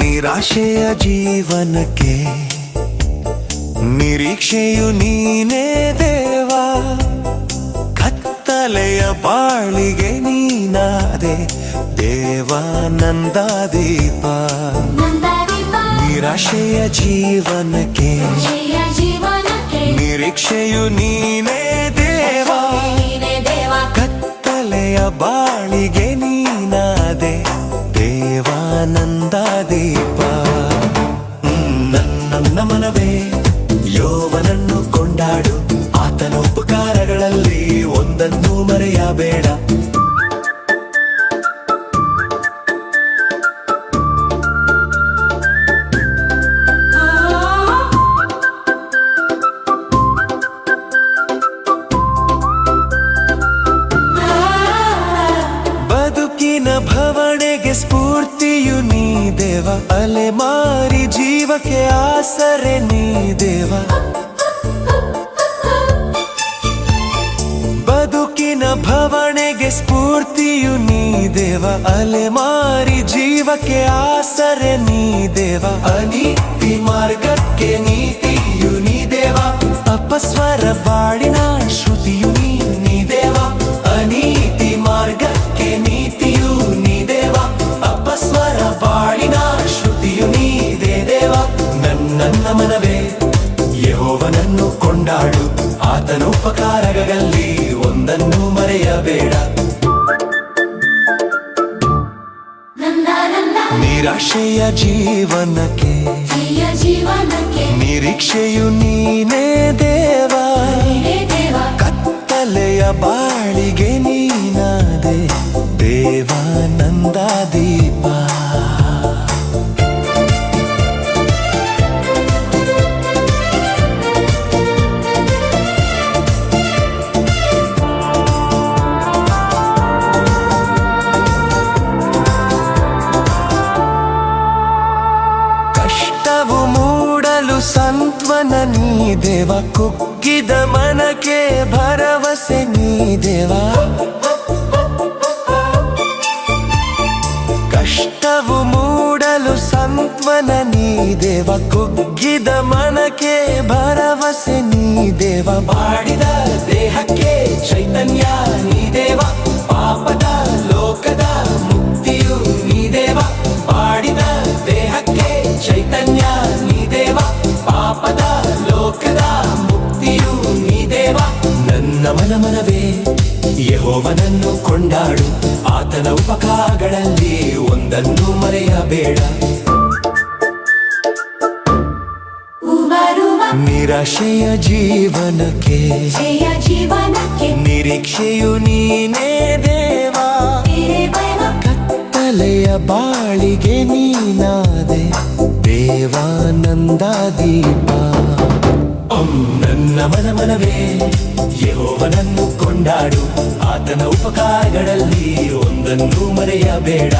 ನಿರಾಶೆಯ ಜೀವನಕ್ಕೆ ನಿರೀಕ್ಷೆಯು ನೀನೇ ದೇವ. ಕತ್ತಲೆಯ ಬಾಳಿಗೆ ನೀನಾದೆ ದೇವಾನಂದ ದೀಪ. ನಿರಾಶೆಯ ಜೀವನಕ್ಕೆ ನಿರೀಕ್ಷೆಯು ನೀನೇ ದೇವ. ಕತ್ತಲೆಯ ಬಾಳಿಗೆ ನೀನಾದೆ ದೇವಾನಂದ ದೀಪ. ನನ್ನ ಮನವೇ ಯೋವನನ್ನು ಕೊಂಡಾಡು, ಆತನ ಉಪಕಾರಗಳಲ್ಲಿ ಒಂದನ್ನು ಮರೆಯಬೇಡ. ಬದುಕಿನ ಭವಣೆಗೆ ಸ್ಫೂರ್ತಿಯು ನೀ ದೇವ. ಅಲೆಮಾರಿ ಜೀವಕ್ಕೆ ಆಸರೆ ನೀ ದೇವ. ಬದುಕಿನ ಭವಣೆಗೆ ಸ್ಫೂರ್ತಿಯು ನೀ ದೇವ. ಅಲೆಮಾರಿ ಜೀವಕ್ಕೆ ಆಸರೆ ನೀ ದೇವ. ಅನೀತಿ ಮಾರ್ಗಕ್ಕೆ ನೀತಿಯು ನೀ ದೇವ. ಅಪಸ್ವರ ಬಾಳಿನ ಶ್ರುತಿಯು ನೀ ದೇವ. ಅನೀತಿ ಮಾರ್ಗಕ್ಕೆ ನೀತಿಯು ನೀ ದೇವ. ಅಪಸ್ವರ ಬಾಳಿನ ಶ್ರುತಿಯು ನೀದೇ ದೇವ. ನನ್ನ ಮನವೇ ಯೆಹೋವನನ್ನು ಕೊಂಡಾಡು, ಆತನ ಉಪಕಾರಗಳಲ್ಲಿ ಒಂದನ್ನು ಮರೆಯಬೇಡ. ನಿರಾಶೆಯ ಜೀವನಕ್ಕೆ ನಿರೀಕ್ಷೆಯು ನೀನೇ ದೇವ. ಕತ್ತಲೆಯ ಬಾಳಿಗೆ ನೀನಾದೆ ದೇವಾನಂದ ದೀಪ. ಕಷ್ಟವು ಮೂಡಲು ಸಂತ್ವನ ನೀ ದೇವ. ಕುಗ್ಗಿದ ಮನಕ್ಕೆ ಭರವಸೆ ನೀ ದೇವ. ಕಷ್ಟವು ಮೂಡಲು ಸಂತ್ವನ ನೀ ದೇವ. ಕುಗ್ಗಿದ ಮನಕ್ಕೆ ಭರವಸೆ ನೀ ದೇವ. ಬಾಡಿದ ದೇಹಕ್ಕೆ ಚೈತನ್ಯ ನೀ ದೇವ. ಪಾಪದ ಲೋಕದ ಮುಕ್ತಿಯು ನೀ ದೇವ. ಬಾಡಿದ ದೇಹಕ್ಕೆ ಚೈತನ್ಯ ನೀ ದೇವ. ಪಾಪದ ಲೋಕದ ಮುಕ್ತಿಯು ನೀ ದೇವ. ನನ್ನ ಮನವೇ ಯೆಹೋವನನ್ನು ಕೊಂಡಾಡು, ಆತನ ಉಪಕಾರಗಳಲ್ಲಿ ಒಂದನ್ನು ಮರೆಯಬೇಡ. ನಿರಾಶೆಯ ಜೀವನಕ್ಕೆ ನಿರೀಕ್ಷೆಯು ನೀನೇ ದೇವ. ಕತ್ತಲೆಯ ಬಾಳಿಗೆ ನೀನಾದೆ ದೇವಾನಂದ ದೀಪ. ನನ್ನ ಮನವೇ ಯೆಹೋವನನ್ನು ಕೊಂಡಾಡು, ಆತನ ಉಪಕಾರಗಳಲ್ಲಿ ಒಂದನ್ನು ಮರೆಯಬೇಡ.